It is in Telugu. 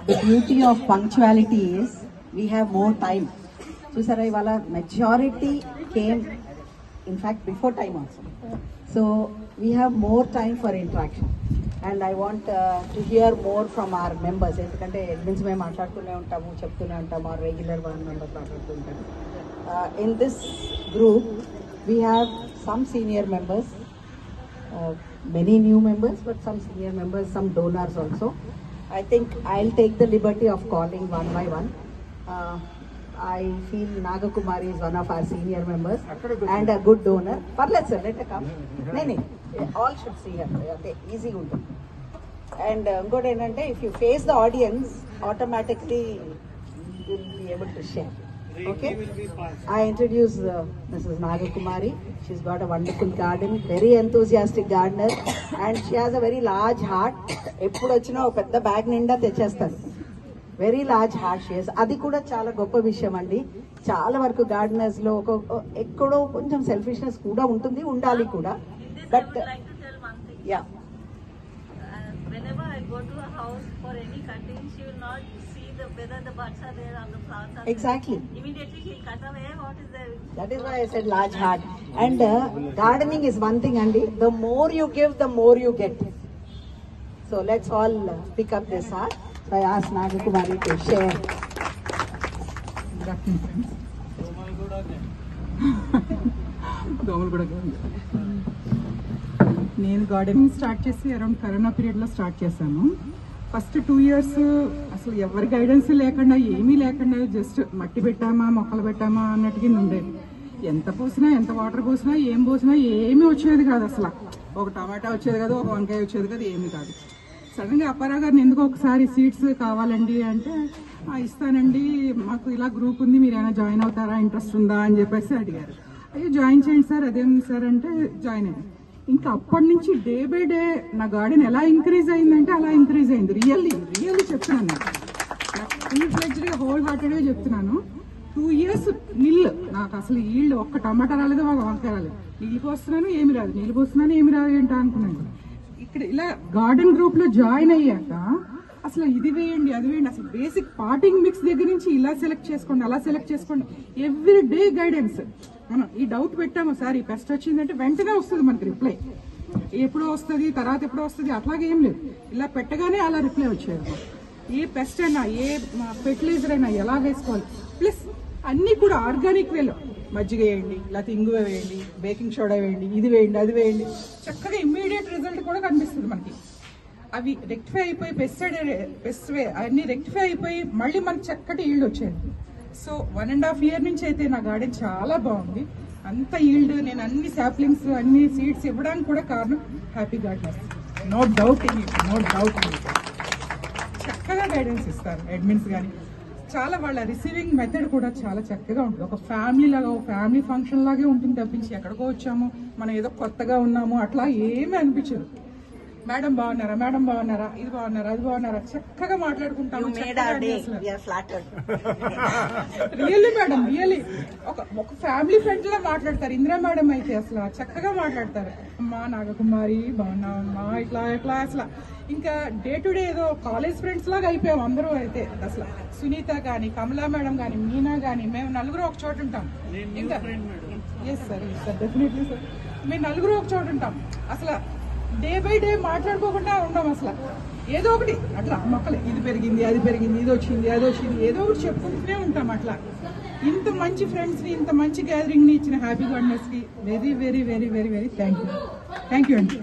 the beauty of punctuality is we have more time. Chusara ivala majority came in fact before time also. So we have more time for interaction. And I want to hear more from our members. ఎందుకంటే admins మేము మాట్లాడుతూనే ఉంటాము, చెప్తూనే ఉంటాము, our regular one members మాట్లాడుతూ ఉంటాము. In this group we have some senior members, many new members, but some senior members, some donors also. I think I'll take the liberty of calling one by one. I feel Naga Kumari is one of our senior members and a good donor. Parlet sir, let her come. No, all should see her. Okay, easy ఉంటుంది. And ఇంకోటి ఏంటంటే if you face the audience, automatically you will be able to share. Okay, I introduce Mrs. Naga Kumari. She's got a wonderful garden, very enthusiastic gardener, and she has a very large heart. ఎప్పుడు వచ్చినా ఒక పెద్ద బ్యాగ్ నిండా తెచ్చేస్తారు. వెరీ లార్జ్ హార్ట్ షేస్, అది కూడా చాలా గొప్ప విషయం అండి. చాలా వరకు గార్డెనర్స్ లో ఎక్కడో కొంచెం సెల్ఫిష్నెస్ కూడా ఉంటుంది, ఉండాలి కూడా. But yeah, whenever I go to a house for any cutting, she will not see whether the buds are there or the flowers are exactly there. Immediately she'll cut away what is there. That is why I said large heart. And gardening is one thing, Andy. The more you give, the more you get. So let's all pick up this heart. So I asked Naga Kumari to share. Good afternoon, friends. నేను గార్డెనింగ్ స్టార్ట్ చేసి అరౌండ్ కరోనా పీరియడ్లో స్టార్ట్ చేశాను. ఫస్ట్ 2 years అసలు ఎవరి గైడెన్స్ లేకుండా, ఏమీ లేకుండా, జస్ట్ మట్టి పెట్టామా, మొక్కలు పెట్టామా అన్నట్టుగా ఉండేది. ఎంత పోసినా, ఎంత వాటర్ పోసినా, ఏం పోసినా ఏమీ వచ్చేది కాదు. అసలు ఒక టమాటా వచ్చేది కాదు, ఒక వంకాయ వచ్చేది కాదు, ఏమీ కాదు. సడన్గా అప్పారావు గారిని ఎందుకు ఒకసారి సీడ్స్ కావాలండి అంటే, ఇస్తానండి, మాకు ఇలా గ్రూప్ ఉంది, మీరు ఏమైనా జాయిన్ అవుతారా, ఇంట్రెస్ట్ ఉందా అని చెప్పేసి అడిగారు. అయ్యో జాయిన్ చేయండి సార్, అదేంది సార్ అంటే జాయిన్ అయ్యాను. ఇంకా అప్పటి నుంచి డే బై డే నా గార్డెన్ ఎలా ఇంక్రీజ్ అయిందంటే అలా ఇంక్రీజ్ అయింది. రియల్లీ చెప్తున్నాను, నాకు ఫుల్ ఫ్లెడ్జ్డ్గా హోల్ హార్టెడ్గా చెప్తున్నాను. 2 years నిల్, నాకు అసలు ఈల్డ్ ఒక్క టమాటా రాలేదు, ఒక వంకాయ రాలేదు. నీళ్ళు పోస్తున్నాను ఏమి రాదు, నీళ్ళు పోస్తున్నాను ఏమి రాదు ఏంటా అనుకున్నాను. ఇక్కడ ఇలా గార్డెన్ గ్రూప్ లో జాయిన్ అయ్యాక అసలు ఇది వేయండి, అది వేయండి, అసలు బేసిక్ పాటింగ్ మిక్స్ దగ్గర నుంచి ఇలా సెలెక్ట్ చేసుకోండి, అలా సెలెక్ట్ చేసుకోండి, ఎవ్రీ డే గైడెన్స్. మనం ఈ డౌట్ పెట్టాము సార్, ఈ పెస్ట్ వచ్చిందంటే వెంటనే వస్తుంది మనకి రిప్లై. ఎప్పుడో వస్తుంది, తర్వాత ఎప్పుడో వస్తుంది, అట్లాగే ఏం లేదు. ఇలా పెట్టగానే అలా రిప్లై వచ్చేది. ఏ పెస్ట్ అయినా, ఏ ఫెర్టిలైజర్ అయినా ఎలా వేసుకోవాలి, ప్లస్ అన్ని కూడా ఆర్గానిక్ వేలో మజ్జిగ వేయండి, లేకపోతే ఇంగువ వేయండి, బేకింగ్ సోడా వేయండి, ఇది వేయండి, అది వేయండి, చక్కగా ఇమ్మీడియట్ రిజల్ట్ కూడా కనిపిస్తుంది మనకి. అవి రెక్టిఫై అయిపోయి పెస్ట్ అన్ని రెక్టిఫై అయిపోయి మళ్ళీ మనకి చక్కటి ఈల్డ్ వచ్చేది. సో 1.5 year నుంచి అయితే నా గార్డెన్ చాలా బాగుంది. అంత ఈల్డ్, నేను అన్ని సాప్లింగ్స్, అన్ని సీడ్స్ ఇవ్వడానికి కూడా కారణం happy gardeners. No doubt in it, no doubt in it. చక్కగా గైడెన్స్ ఇస్తారు అడ్మిన్స్ కానీ. చాలా వాళ్ళ రిసీవింగ్ మెథడ్ కూడా చాలా చక్కగా ఉంటుంది. ఒక ఫ్యామిలీ లాగా, ఒక ఫ్యామిలీ ఫంక్షన్ లాగే ఉంటుంది తప్పించి ఎక్కడికో వచ్చాము, మనం ఏదో కొత్తగా ఉన్నాము అట్లా ఏమీ అనిపించదు. మేడం బాగున్నారా, మేడం బాగున్నారా, ఇది బాగున్నారా, అది బాగున్నారా, చక్కగా మాట్లాడుకుంటాము. రియల్లీ మేడం, రియల్లీ ఒక ఫ్యామిలీ ఫ్రెండ్ లా మాట్లాడతారు. ఇందిరా మేడం అయితే అసలు చక్కగా మాట్లాడతారు. అమ్మా నాగకుమారి బాగున్నావమ్మా, ఇట్లా ఇట్లా అసలు ఇంకా డే టు డే ఏదో కాలేజ్ ఫ్రెండ్స్ లాగా అయిపోయాం అందరూ. అయితే అసలు సునీత గాని, కమలా మేడం గాని, మీనా గాని, మేము నలుగురు ఒక చోట ఉంటాం. ఇంకా ఎస్ సార్, డెఫినెట్లీ సార్, మేము నలుగురు ఒక చోట ఉంటాం. అసలు డే బై డే మాట్లాడుకోకుండా ఉన్నాం. అసలు ఏదో ఒకటి అట్లా మొక్కలు, ఇది పెరిగింది, అది పెరిగింది, ఇది వచ్చింది, అది వచ్చింది, ఏదో ఒకటి చెప్పుకుంటూనే ఉంటాం. అట్లా ఇంత మంచి ఫ్రెండ్స్ ని, ఇంత మంచి గ్యాదరింగ్ ని ఇచ్చిన హ్యాపీ గార్డెనర్స్ కి very very very very very thank you అండి.